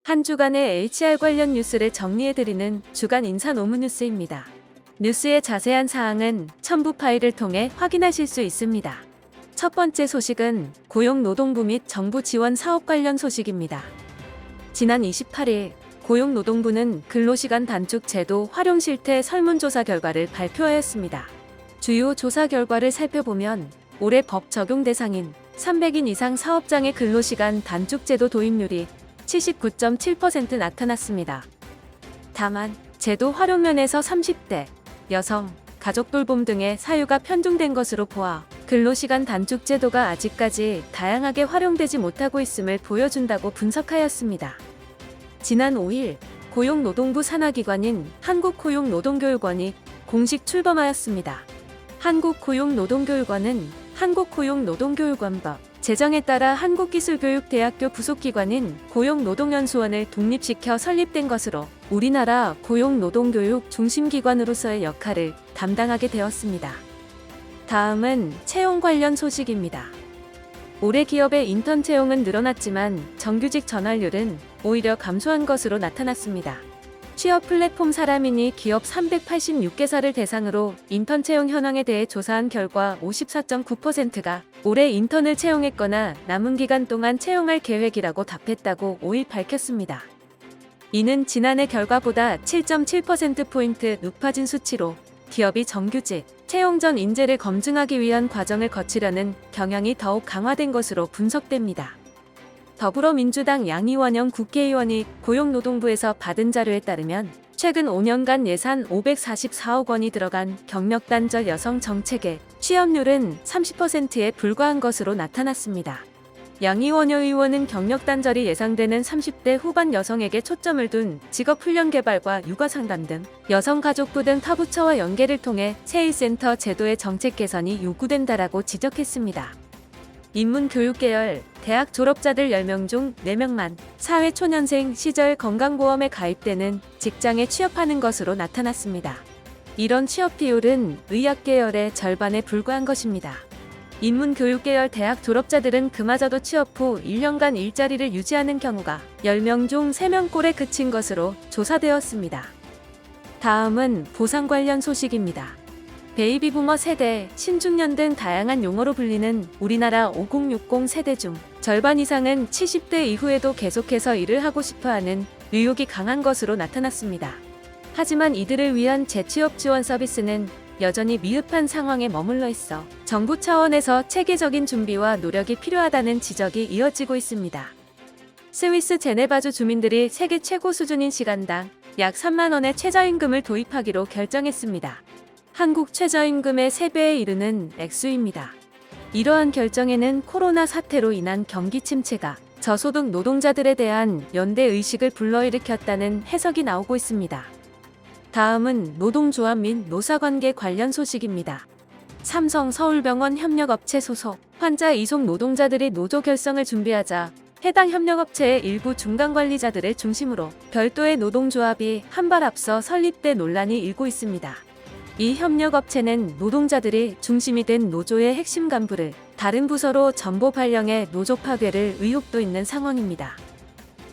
한 주간의 HR 관련 뉴스를 정리해드리는 주간 인사 노무 뉴스입니다. 뉴스의 자세한 사항은 첨부 파일을 통해 확인하실 수 있습니다. 첫 번째 소식은 고용노동부 및 정부 지원 사업 관련 소식입니다. 지난 28일 고용노동부는 근로시간 단축 제도 활용 실태 설문조사 결과를 발표하였습니다. 주요 조사 결과를 살펴보면 올해 법 적용 대상인 300인 이상 사업장의 근로시간 단축 제도 도입률이 79.7% 나타났습니다. 다만 제도 활용 면에서 30대, 여성, 가족 돌봄 등의 사유가 편중된 것으로 보아 근로시간 단축 제도가 아직까지 다양하게 활용되지 못하고 있음을 보여준다고 분석하였습니다. 지난 5일 고용노동부 산하기관인 한국고용노동교육원이 공식 출범하였습니다. 한국고용노동교육원은 한국고용노동교육원법 제정에 따라 한국기술교육대학교 부속기관인 고용노동연수원을 독립시켜 설립된 것으로 우리나라 고용노동교육 중심기관으로서의 역할을 담당하게 되었습니다. 다음은 채용 관련 소식입니다. 올해 기업의 인턴 채용은 늘어났지만 정규직 전환율은 오히려 감소한 것으로 나타났습니다. 취업 플랫폼 사람인이 기업 386개사를 대상으로 인턴 채용 현황에 대해 조사한 결과 54.9%가 올해 인턴을 채용했거나 남은 기간 동안 채용할 계획이라고 답했다고 5일 밝혔습니다. 이는 지난해 결과보다 7.7%포인트 높아진 수치로 기업이 정규직 채용 전 인재를 검증하기 위한 과정을 거치려는 경향이 더욱 강화된 것으로 분석됩니다. 더불어민주당 양이원영 국회의원이 고용노동부에서 받은 자료에 따르면 최근 5년간 예산 544억 원이 들어간 경력단절 여성 정책의 취업률은 30%에 불과한 것으로 나타났습니다. 양이원영 의원은 경력단절이 예상되는 30대 후반 여성에게 초점을 둔 직업훈련 개발과 육아상담 등 여성가족부 등 타부처와 연계를 통해 세일센터 제도의 정책 개선이 요구된다라고 지적했습니다. 인문교육계열 대학 졸업자들 10명 중 4명만 사회초년생 시절 건강보험에 가입되는 직장에 취업하는 것으로 나타났습니다. 이런 취업 비율은 의학계열의 절반에 불과한 것입니다. 인문교육계열 대학 졸업자들은 그마저도 취업 후 1년간 일자리를 유지하는 경우가 10명 중 3명꼴에 그친 것으로 조사되었습니다. 다음은 보상 관련 소식입니다. 베이비부머 세대, 신중년 등 다양한 용어로 불리는 우리나라 5060 세대 중 절반 이상은 70대 이후에도 계속해서 일을 하고 싶어하는 의욕이 강한 것으로 나타났습니다. 하지만 이들을 위한 재취업 지원 서비스는 여전히 미흡한 상황에 머물러 있어 정부 차원에서 체계적인 준비와 노력이 필요하다는 지적이 이어지고 있습니다. 스위스 제네바주 주민들이 세계 최고 수준인 시간당 약 3만 원의 최저임금을 도입하기로 결정했습니다. 한국 최저임금의 3배에 이르는 액수입니다. 이러한 결정에는 코로나 사태로 인한 경기 침체가 저소득 노동자들에 대한 연대의식을 불러일으켰다는 해석이 나오고 있습니다. 다음은 노동조합 및 노사관계 관련 소식입니다. 삼성 서울병원 협력업체 소속 환자 이송 노동자들이 노조 결성을 준비하자 해당 협력업체의 일부 중간관리자들을 중심으로 별도의 노동조합이 한 발 앞서 설립돼 논란이 일고 있습니다. 이 협력업체는 노동자들이 중심이 된 노조의 핵심 간부를 다른 부서로 전보 발령해 노조 파괴를 의혹도 있는 상황입니다.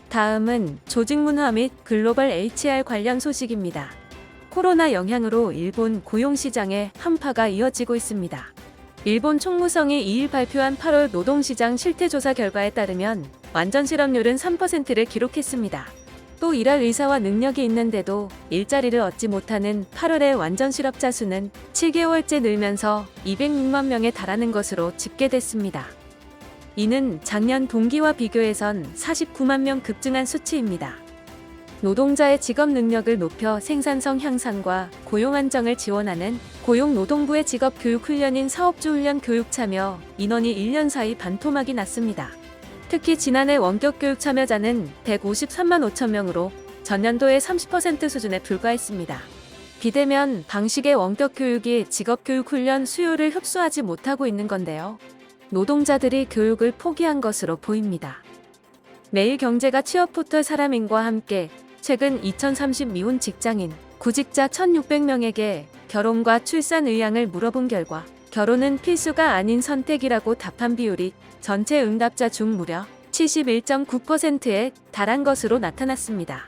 다음은 조직문화 및 글로벌 HR 관련 소식입니다. 코로나 영향으로 일본 고용시장에 한파가 이어지고 있습니다. 일본 총무성이 2일 발표한 8월 노동시장 실태조사 결과에 따르면 완전 실업률은 3%를 기록했습니다. 또 일할 의사와 능력이 있는데도 일자리를 얻지 못하는 8월의 완전 실업자 수는 7개월째 늘면서 206만 명에 달하는 것으로 집계됐습니다. 이는 작년 동기와 비교해선 49만 명 급증한 수치입니다. 노동자의 직업 능력을 높여 생산성 향상과 고용 안정을 지원하는 고용노동부의 직업교육훈련인 사업주훈련 교육참여 인원이 1년 사이 반토막이 났습니다. 특히 지난해 원격교육 참여자는 153만 5천 명으로 전년도의 30% 수준에 불과했습니다. 비대면 방식의 원격교육이 직업교육훈련 수요를 흡수하지 못하고 있는 건데요. 노동자들이 교육을 포기한 것으로 보입니다. 매일경제가 취업 포털 사람인과 함께 최근 2030 미혼 직장인 구직자 1,600명에게 결혼과 출산 의향을 물어본 결과 결혼은 필수가 아닌 선택이라고 답한 비율이 전체 응답자 중 무려 71.9%에 달한 것으로 나타났습니다.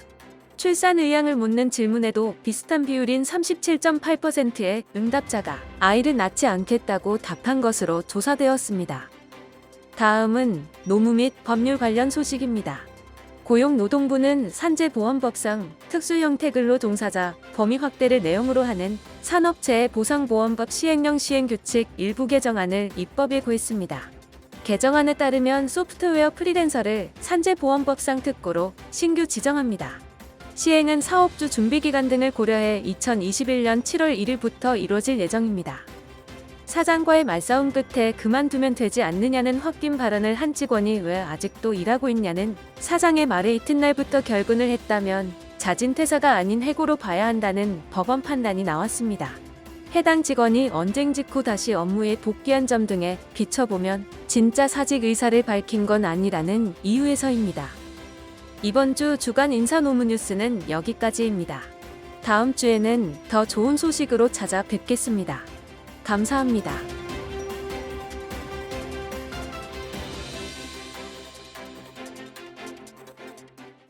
출산 의향을 묻는 질문에도 비슷한 비율인 37.8%의 응답자가 아이를 낳지 않겠다고 답한 것으로 조사되었습니다. 다음은 노무 및 법률 관련 소식입니다. 고용노동부는 산재보험법상 특수형태 근로 종사자 범위 확대를 내용으로 하는 산업재해 보상보험법 시행령 시행규칙 일부 개정안을 입법에 고했습니다. 개정안에 따르면 소프트웨어 프리랜서를 산재보험법상 특고로 신규 지정합니다. 시행은 사업주 준비기간 등을 고려해 2021년 7월 1일부터 이뤄질 예정입니다. 사장과의 말싸움 끝에 그만두면 되지 않느냐는 홧김 발언을 한 직원이 왜 아직도 일하고 있냐는 사장의 말에 이튿날부터 결근을 했다면 자진퇴사가 아닌 해고로 봐야 한다는 법원 판단이 나왔습니다. 해당 직원이 언쟁 직후 다시 업무에 복귀한 점 등에 비춰보면 진짜 사직 의사를 밝힌 건 아니라는 이유에서입니다. 이번 주 주간 인사노무 뉴스는 여기까지입니다. 다음 주에는 더 좋은 소식으로 찾아뵙겠습니다. 감사합니다.